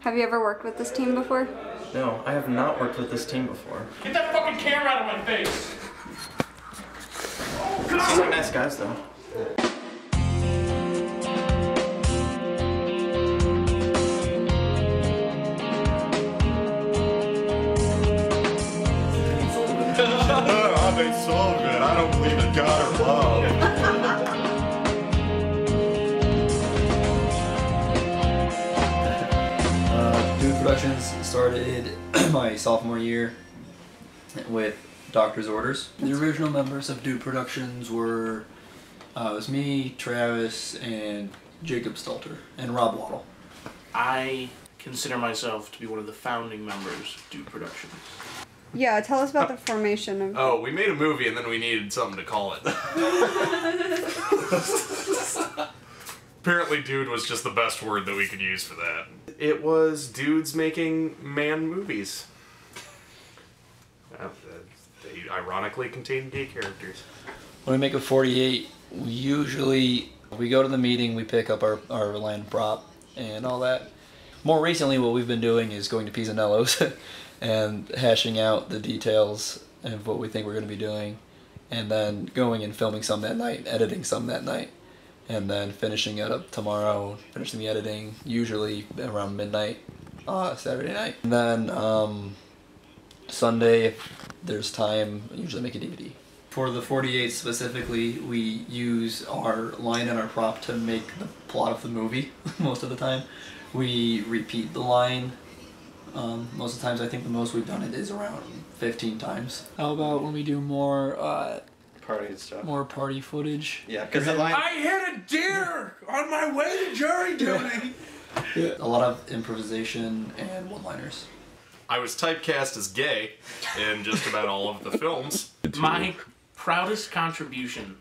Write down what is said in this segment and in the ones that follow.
Have you ever worked with this team before? No, I have not worked with this team before. Get that fucking camera out of my face! Oh, God! Seem like nice guys, though. Oh, they so good. I don't believe in God or love. Dude Productions started my sophomore year with Doctor's Orders. The original members of Dude Productions were it was me, Travis, and Jacob Stelter, and Rob Waddle. I consider myself to be one of the founding members of Dude Productions. Yeah, tell us about the formation of... Oh, we made a movie and then we needed something to call it. Apparently dude was just the best word that we could use for that. It was dudes making man movies. They ironically contain gay characters. When we make a 48, we go to the meeting, we pick up our land prop and all that. More recently, what we've been doing is going to Pisanello's and hashing out the details of what we think we're going to be doing, and then going and filming some that night, editing some that night, and then finishing it up tomorrow, finishing the editing, usually around midnight, Saturday night. And then Sunday, if there's time, I usually make a DVD. For the 48 specifically, we use our line and our prop to make the plot of the movie most of the time. We repeat the line. Most of the times, I think the most we've done it is around 15 times. How about when we do more Party stuff. more party footage? Yeah, because the line... I hit a deer on my way to jury duty! Yeah. A lot of improvisation and one-liners. I was typecast as gay in just about all of the films. My proudest contribution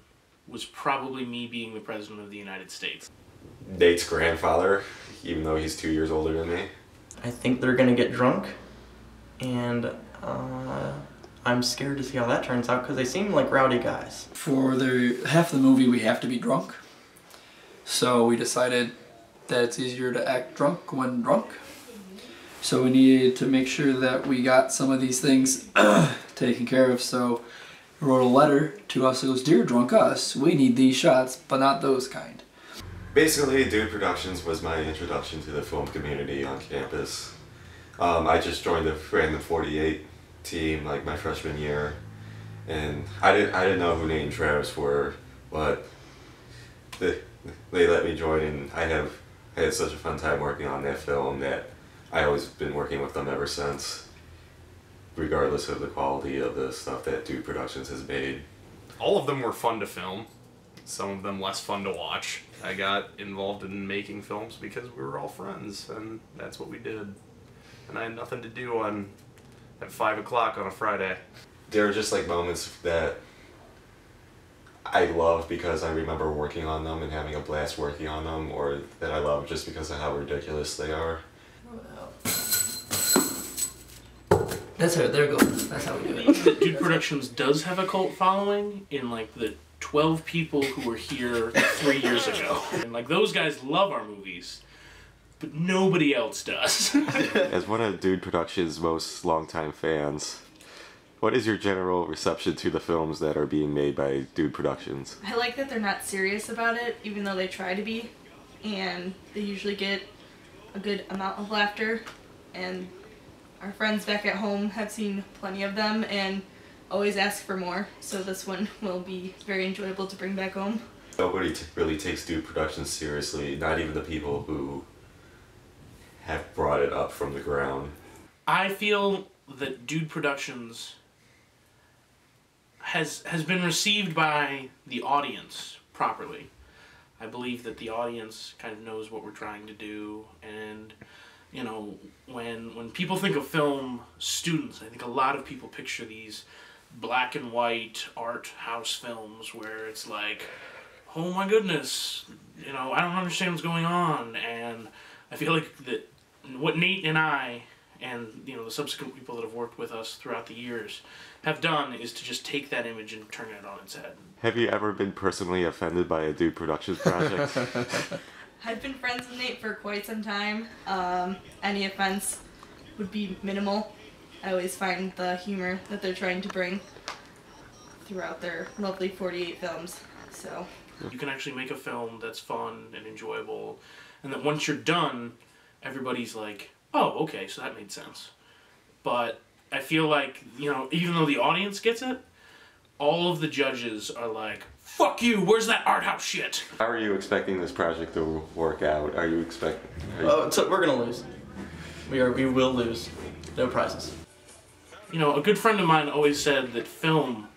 was probably me being the President of the United States. Nate's grandfather, even though he's 2 years older than me. I think they're gonna get drunk, and I'm scared to see how that turns out because they seem like rowdy guys. For half the movie, we have to be drunk. So we decided that it's easier to act drunk when drunk. So we needed to make sure that we got some of these things taken care of. So we wrote a letter to us that goes, "Dear drunk us, we need these shots, but not those kind." Basically, Dude Productions was my introduction to the film community on campus. I just joined the random 48 team like my freshman year, and I didn't know who Nate and Travis were, but they let me join, and I had such a fun time working on that film that I always been working with them ever since, regardless of the quality of the stuff that Dude Productions has made. All of them were fun to film, some of them less fun to watch. I got involved in making films because we were all friends, and that's what we did. And I had nothing to do at 5 o'clock on a Friday. There were just like moments that I love because I remember working on them and having a blast working on them, or that I love just because of how ridiculous they are. That's how, there we go. That's how we do it. Dude Productions does have a cult following in like the 12 people who were here 3 years ago. And like those guys love our movies, but nobody else does. As one of Dude Productions' most longtime fans, what is your general reception to the films that are being made by Dude Productions? I like that they're not serious about it, even though they try to be, and they usually get a good amount of laughter, and our friends back at home have seen plenty of them and always ask for more, so this one will be very enjoyable to bring back home. Nobody really takes Dude Productions seriously, not even the people who have brought it up from the ground. I feel that Dude Productions has been received by the audience properly. I believe that the audience kind of knows what we're trying to do, and you know, when people think of film students, I think a lot of people picture these black and white art house films where it's like, oh my goodness, you know, I don't understand what's going on. And I feel like that what Nate and I and, you know, the subsequent people that have worked with us throughout the years have done is to just take that image and turn it on its head. Have you ever been personally offended by a Dude Productions project? I've been friends with Nate for quite some time. Any offense would be minimal. I always find the humor that they're trying to bring throughout their lovely 48 films. So you can actually make a film that's fun and enjoyable, and that once you're done, everybody's like, oh, okay, so that made sense. But I feel like, you know, even though the audience gets it, all of the judges are like, fuck you, where's that art house shit? How are you expecting this project to work out? Are you expecting... Oh, so we're gonna lose. We will lose. No prizes. You know, a good friend of mine always said that film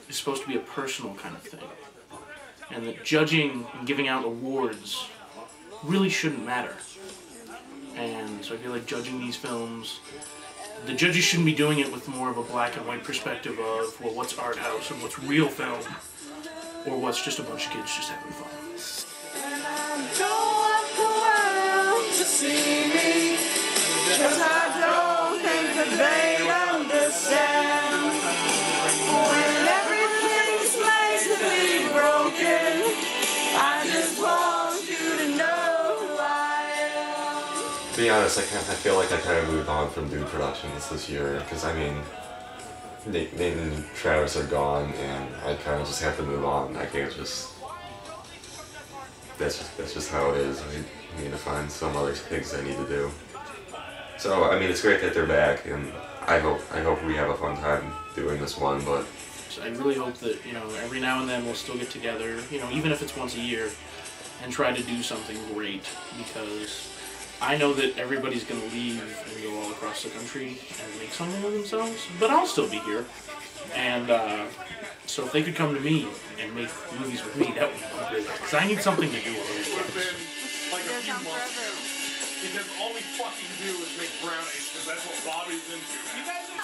is supposed to be a personal kind of thing. And that judging and giving out awards really shouldn't matter. And so I feel like judging these films, the judges shouldn't be doing it with more of a black and white perspective of, well, what's art house and what's real film, or what's just a bunch of kids just having fun. And I don't walk around to see me, 'cause I don't think that they understand. When everything's basically broken, I just want you to know who I am. To be honest, I feel like I kind of moved on from Dude Productions this year, because I mean, Nate and Travis are gone, and I kind of just have to move on. I can't just... That's just how it is. I need to find some other things I need to do. So, I mean, it's great that they're back, and I hope we have a fun time doing this one, but... So I really hope that, you know, every now and then we'll still get together, you know, even if it's once a year, and try to do something great, because I know that everybody's going to leave and go all across the country and make something of themselves, but I'll still be here. And so if they could come to me and make movies with me, that would be great, because I need something to do with it. Like a few months. Because all we fucking do is make brownies, because that's what Bobby's into. You guys are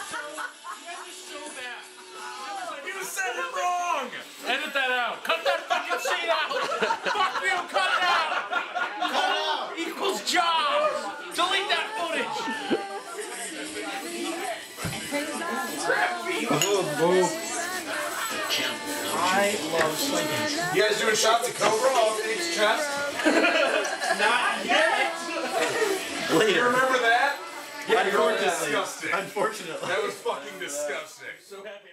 so bad. You said it wrong! Edit that out! Cut that fucking scene out! Fuck you! Cut it out! Cut it out! Equals jobs! Delete that footage! I love sleeping. You guys doing shots of Cobra off Nate's chest? Not yet! You remember that? Yeah, Disgusting. unfortunately. That was fucking disgusting. So happy